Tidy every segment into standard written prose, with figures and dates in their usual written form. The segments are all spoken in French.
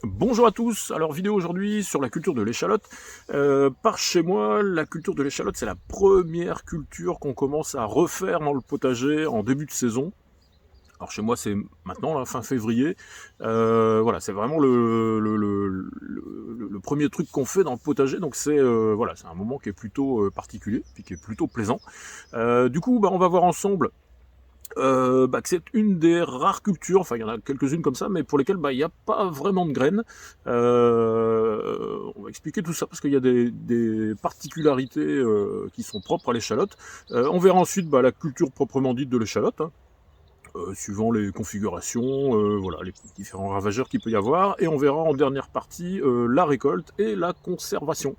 Bonjour à tous, alors vidéo aujourd'hui sur la culture de l'échalote. Par chez moi, la culture de l'échalote, c'est la première culture qu'on commence à refaire dans le potager en début de saison. Alors chez moi, c'est maintenant, là, fin février. Voilà, c'est vraiment le premier truc qu'on fait dans le potager, donc c'est voilà, c'est un moment qui est plutôt particulier, puis qui est plutôt plaisant. Du coup, on va voir ensemble que c'est une des rares cultures, enfin il y en a quelques-unes comme ça, mais pour lesquelles il n'y a pas vraiment de graines. On va expliquer tout ça parce qu'il y a des particularités qui sont propres à l'échalote. On verra ensuite la culture proprement dite de l'échalote, hein, suivant les configurations, voilà, les différents ravageurs qu'il peut y avoir, et on verra en dernière partie la récolte et la conservation.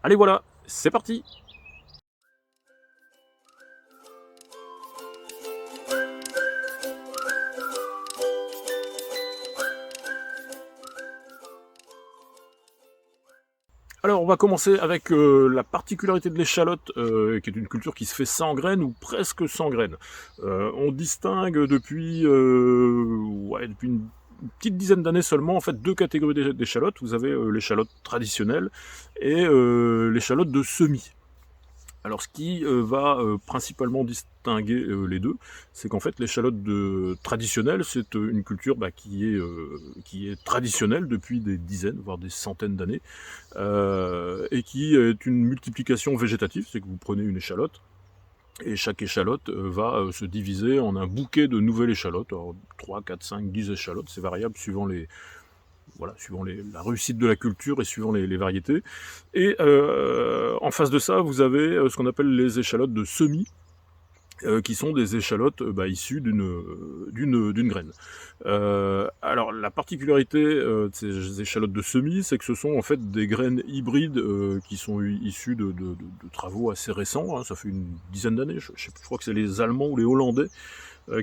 Allez voilà, c'est parti! Alors, on va commencer avec la particularité de l'échalote, qui est une culture qui se fait sans graines ou presque sans graines. On distingue depuis une petite dizaine d'années seulement, en fait, deux catégories d'échalotes. Vous avez l'échalote traditionnelle et l'échalote de semis. Alors ce qui va principalement distinguer les deux, c'est qu'en fait l'échalote traditionnelle, c'est une culture qui est traditionnelle depuis des dizaines, voire des centaines d'années, et qui est une multiplication végétative, c'est que vous prenez une échalote, et chaque échalote va se diviser en un bouquet de nouvelles échalotes, alors 3, 4, 5, 10 échalotes, c'est variable suivant la réussite de la culture et suivant les variétés. Et en face de ça, vous avez ce qu'on appelle les échalotes de semis, qui sont des échalotes issues d'une graine. Alors la particularité de ces échalotes de semis, c'est que ce sont en fait des graines hybrides qui sont issues de travaux assez récents, hein, ça fait une dizaine d'années, je crois que c'est les Allemands ou les Hollandais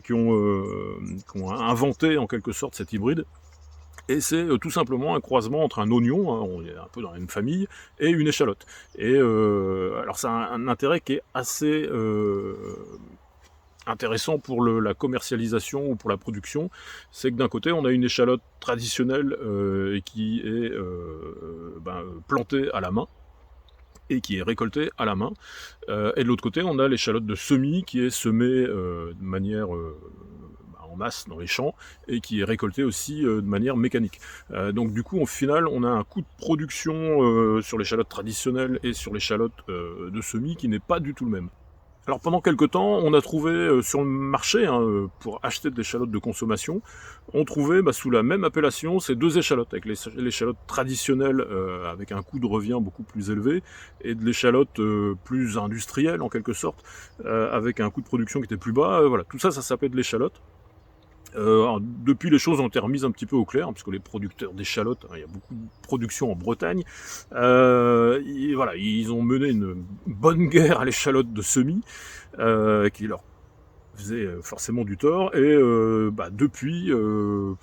qui ont inventé en quelque sorte cet hybride. Et c'est tout simplement un croisement entre un oignon, hein, on est un peu dans la même famille, et une échalote. Et alors ça a un intérêt qui est assez intéressant pour la commercialisation ou pour la production, c'est que d'un côté on a une échalote traditionnelle qui est plantée à la main, et qui est récoltée à la main. Et de l'autre côté, on a l'échalote de semis qui est semée de manière en masse dans les champs et qui est récoltée aussi de manière mécanique. Donc du coup, au final, on a un coût de production sur l'échalote traditionnelle et sur l'échalote de semis qui n'est pas du tout le même. Alors pendant quelques temps, on a trouvé sur le marché, hein, pour acheter de l'échalote de consommation, on trouvait sous la même appellation ces deux échalotes, avec l'échalote traditionnelle avec un coût de revient beaucoup plus élevé, et de l'échalote plus industrielle en quelque sorte, avec un coût de production qui était plus bas. Voilà, tout ça, ça s'appelait de l'échalote. Depuis, les choses ont été remises un petit peu au clair, parce que les producteurs d'échalotes, hein, il y a beaucoup de production en Bretagne, ils ont mené une bonne guerre à l'échalote de semis, qui leur faisait forcément du tort, et depuis, je ne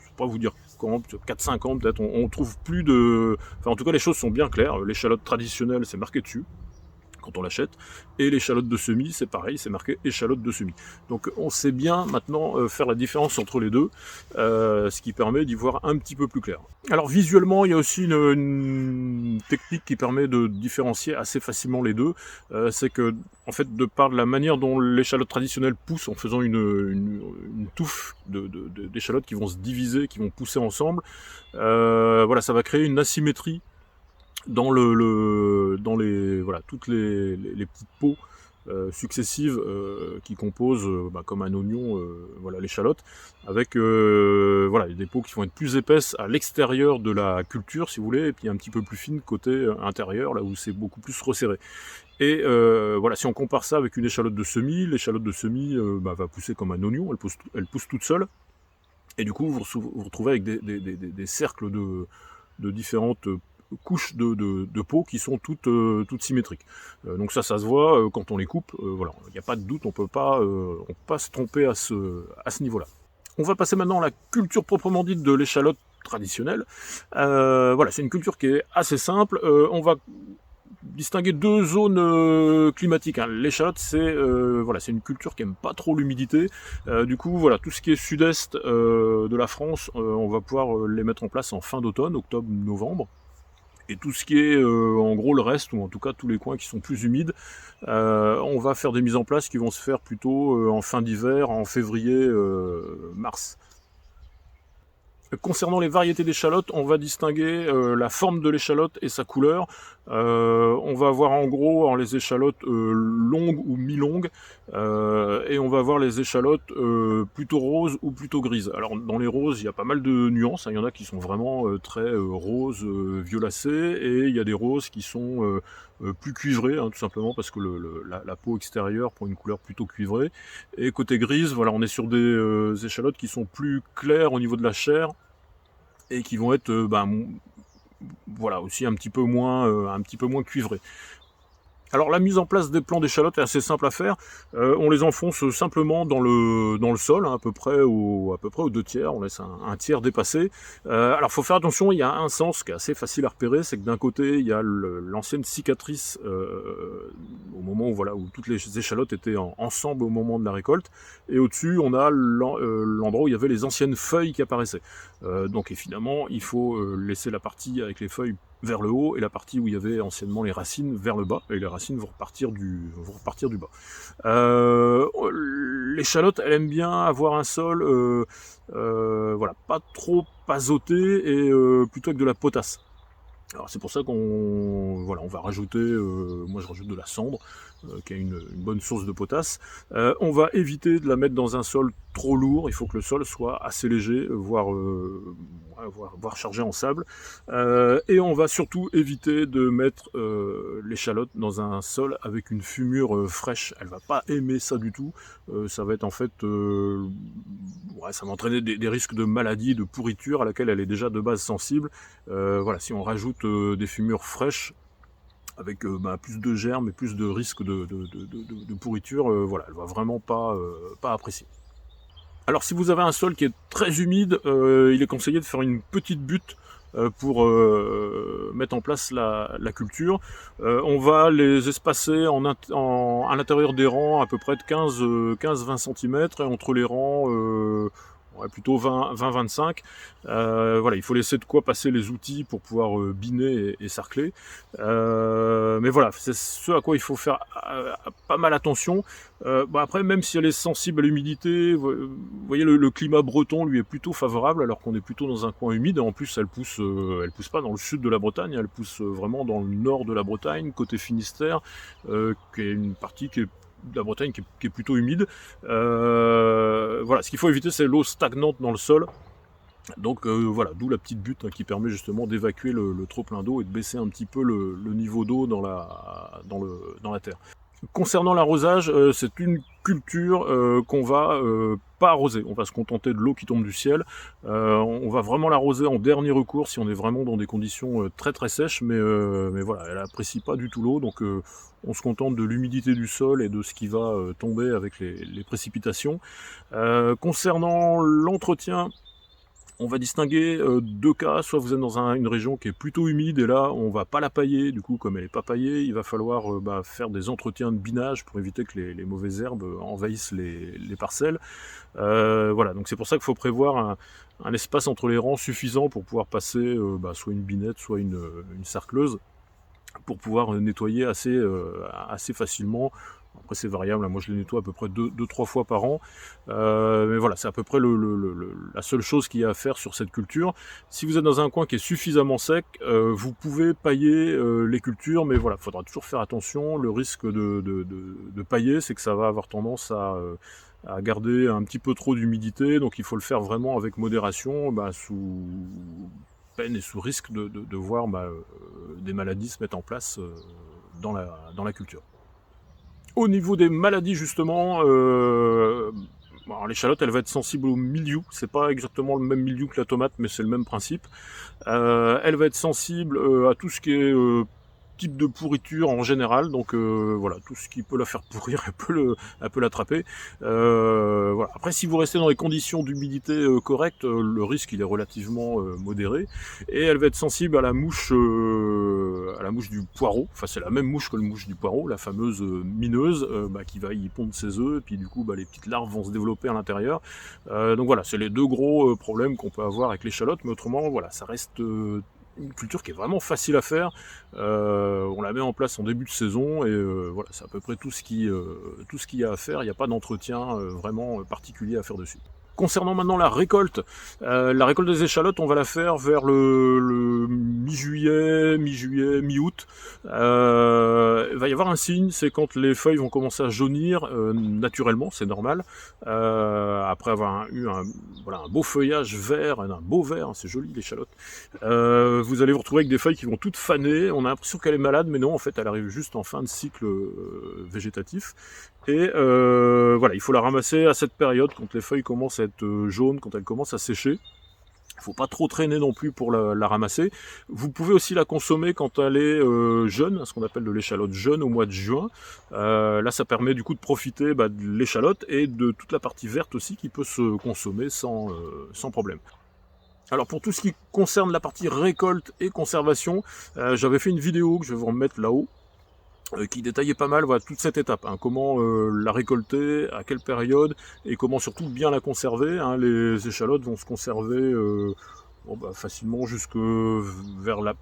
sais pas vous dire quand, 4-5 ans peut-être, on trouve plus de... Enfin, en tout cas, les choses sont bien claires. L'échalote traditionnelle, c'est marqué dessus quand on l'achète, et l'échalote de semis, c'est pareil, c'est marqué échalote de semis. Donc on sait bien maintenant faire la différence entre les deux, ce qui permet d'y voir un petit peu plus clair. Alors visuellement, il y a aussi une technique qui permet de différencier assez facilement les deux, c'est que, en fait, de par la manière dont l'échalote traditionnelle pousse en faisant une touffe d'échalotes qui vont se diviser, qui vont pousser ensemble, voilà, ça va créer une asymétrie dans toutes les petites peaux successives qui composent comme un oignon l'échalote, avec des peaux qui vont être plus épaisses à l'extérieur de la culture, si vous voulez, et puis un petit peu plus fines côté intérieur, là où c'est beaucoup plus resserré. Et si on compare ça avec une échalote de semis, l'échalote de semis va pousser comme un oignon, elle pousse toute seule, et du coup vous retrouvez avec des cercles de différentes couches de peau qui sont toutes symétriques. Donc ça se voit quand on les coupe. Voilà, il n'y a pas de doute, on peut pas se tromper à ce niveau-là. On va passer maintenant à la culture proprement dite de l'échalote traditionnelle. Voilà, c'est une culture qui est assez simple. On va distinguer deux zones climatiques, hein. L'échalote, c'est voilà, c'est une culture qui aime pas trop l'humidité. Du coup, voilà, tout ce qui est sud-est de la France, on va pouvoir les mettre en place en fin d'automne, octobre-novembre. Et tout ce qui est en gros le reste, ou en tout cas tous les coins qui sont plus humides, on va faire des mises en place qui vont se faire plutôt en fin d'hiver, en février, mars. Concernant les variétés d'échalotes, on va distinguer la forme de l'échalote et sa couleur. On va avoir en gros les échalotes longues ou mi-longues, et on va avoir les échalotes plutôt roses ou plutôt grises. Alors dans les roses, il y a pas mal de nuances, hein. Il y en a qui sont vraiment très roses, violacées, et il y a des roses qui sont plus cuivrées, hein, tout simplement parce que la peau extérieure prend une couleur plutôt cuivrée. Et côté grise, voilà, on est sur des échalotes qui sont plus claires au niveau de la chair, et qui vont être voilà, aussi un petit peu moins cuivrés. Alors la mise en place des plants d'échalotes est assez simple à faire. On les enfonce simplement dans le sol, hein, à peu près aux 2/3, on laisse un tiers dépasser. Alors faut faire attention, il y a un sens qui est assez facile à repérer, c'est que d'un côté il y a l'ancienne cicatrice au moment où, voilà, où toutes les échalotes étaient ensemble au moment de la récolte, et au-dessus on a l'endroit où il y avait les anciennes feuilles qui apparaissaient. Donc évidemment il faut laisser la partie avec les feuilles vers le haut, et la partie où il y avait anciennement les racines vers le bas, et les racines vont repartir du bas. L'échalote, elle aime bien avoir un sol voilà, pas trop azoté, et plutôt avec de la potasse. Alors c'est pour ça qu'on va rajouter, moi je rajoute de la cendre, qui a une bonne source de potasse. On va éviter de la mettre dans un sol trop lourd, il faut que le sol soit assez léger, voire chargé en sable. Et on va surtout éviter de mettre l'échalote dans un sol avec une fumure fraîche. Elle va pas aimer ça du tout. Ça va être en fait, ça va entraîner des risques de maladie, de pourriture à laquelle elle est déjà de base sensible. Voilà, si on rajoute des fumures fraîches avec plus de germes et plus de risques de pourriture, voilà, elle va vraiment pas apprécier. Alors si vous avez un sol qui est très humide, il est conseillé de faire une petite butte pour mettre en place la culture. On va les espacer à l'intérieur des rangs à peu près de 15-20 cm, et entre les rangs plutôt 20-25. Voilà, il faut laisser de quoi passer les outils pour pouvoir biner et sarcler. Mais voilà, c'est ce à quoi il faut faire pas mal attention. Après, même si elle est sensible à l'humidité, vous voyez, le climat breton lui est plutôt favorable, alors qu'on est plutôt dans un coin humide. Et en plus, elle pousse pas dans le sud de la Bretagne, elle pousse vraiment dans le nord de la Bretagne, côté Finistère, qui est une partie de la Bretagne qui est plutôt humide. Voilà, ce qu'il faut éviter, c'est l'eau stagnante dans le sol. Donc voilà, d'où la petite butte, hein, qui permet justement d'évacuer le trop plein d'eau et de baisser un petit peu le niveau d'eau dans la terre. Concernant l'arrosage, c'est une culture qu'on va pas arroser. On va se contenter de l'eau qui tombe du ciel. On va vraiment l'arroser en dernier recours si on est vraiment dans des conditions très très sèches, mais voilà, elle apprécie pas du tout l'eau, donc on se contente de l'humidité du sol et de ce qui va tomber avec les précipitations. Concernant l'entretien, on va distinguer deux cas. Soit vous êtes dans une région qui est plutôt humide, et là on va pas la pailler, du coup comme elle est pas paillée, il va falloir faire des entretiens de binage pour éviter que les mauvaises herbes envahissent les parcelles. Voilà, donc c'est pour ça qu'il faut prévoir un espace entre les rangs suffisant pour pouvoir passer soit une binette, soit une sarcleuse, pour pouvoir nettoyer assez facilement. Après c'est variable, moi je les nettoie à peu près 2-3 fois par an, mais voilà, c'est à peu près la seule chose qu'il y a à faire sur cette culture. Si vous êtes dans un coin qui est suffisamment sec, vous pouvez pailler les cultures, mais voilà, il faudra toujours faire attention. Le risque de pailler, c'est que ça va avoir tendance à garder un petit peu trop d'humidité, donc il faut le faire vraiment avec modération, sous peine et sous risque de voir des maladies se mettre en place dans la culture. Au niveau des maladies, justement, l'échalote, elle va être sensible au mildiou. C'est pas exactement le même mildiou que la tomate, mais c'est le même principe. Elle va être sensible à tout ce qui est type de pourriture en général, donc voilà, tout ce qui peut la faire pourrir, elle peut l'attraper. Voilà. Après, si vous restez dans les conditions d'humidité correctes, le risque il est relativement modéré, et elle va être sensible à la mouche du poireau. Enfin, c'est la même mouche que le mouche du poireau, la fameuse mineuse, qui va y pondre ses œufs, et puis du coup les petites larves vont se développer à l'intérieur. Donc voilà, c'est les deux gros problèmes qu'on peut avoir avec l'échalote, mais autrement voilà, ça reste une culture qui est vraiment facile à faire. On la met en place en début de saison, et voilà, c'est à peu près tout ce qu'il y a à faire. Il n'y a pas d'entretien vraiment particulier à faire dessus. Concernant maintenant la récolte des échalotes, on va la faire vers le mi-juillet, mi-août. Il va y avoir un signe, c'est quand les feuilles vont commencer à jaunir naturellement, c'est normal. Après avoir eu un beau feuillage vert, un beau vert, c'est joli l'échalote. Vous allez vous retrouver avec des feuilles qui vont toutes faner. On a l'impression qu'elle est malade, mais non, en fait, elle arrive juste en fin de cycle végétatif. Et voilà, il faut la ramasser à cette période, quand les feuilles commencent à être jaunes, quand elles commencent à sécher. Il ne faut pas trop traîner non plus pour la ramasser. Vous pouvez aussi la consommer quand elle est jeune, ce qu'on appelle de l'échalote jeune, au mois de juin. Là, ça permet du coup de profiter de l'échalote et de toute la partie verte aussi, qui peut se consommer sans problème. Alors pour tout ce qui concerne la partie récolte et conservation, j'avais fait une vidéo que je vais vous remettre là-haut, qui détaillait pas mal toute cette étape, comment la récolter, à quelle période, et comment surtout bien la conserver. Les échalotes vont se conserver facilement jusque vers la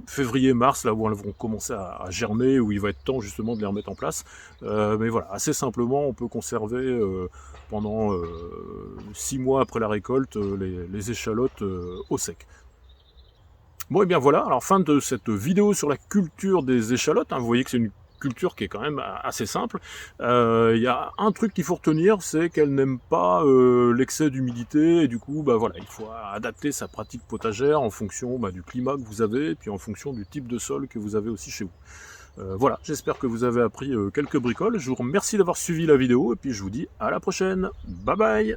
février-mars, là où elles vont commencer à germer, où il va être temps justement de les remettre en place. Mais voilà, assez simplement, on peut conserver pendant 6 mois après la récolte les échalotes au sec. Bon, et bien voilà, alors fin de cette vidéo sur la culture des échalotes. Vous voyez que c'est une culture qui est quand même assez simple. Il y a un truc qu'il faut retenir, c'est qu'elle n'aime pas l'excès d'humidité, et du coup voilà, il faut adapter sa pratique potagère en fonction du climat que vous avez, et puis en fonction du type de sol que vous avez aussi chez vous. Voilà, j'espère que vous avez appris quelques bricoles. Je vous remercie d'avoir suivi la vidéo, et puis je vous dis à la prochaine. Bye bye.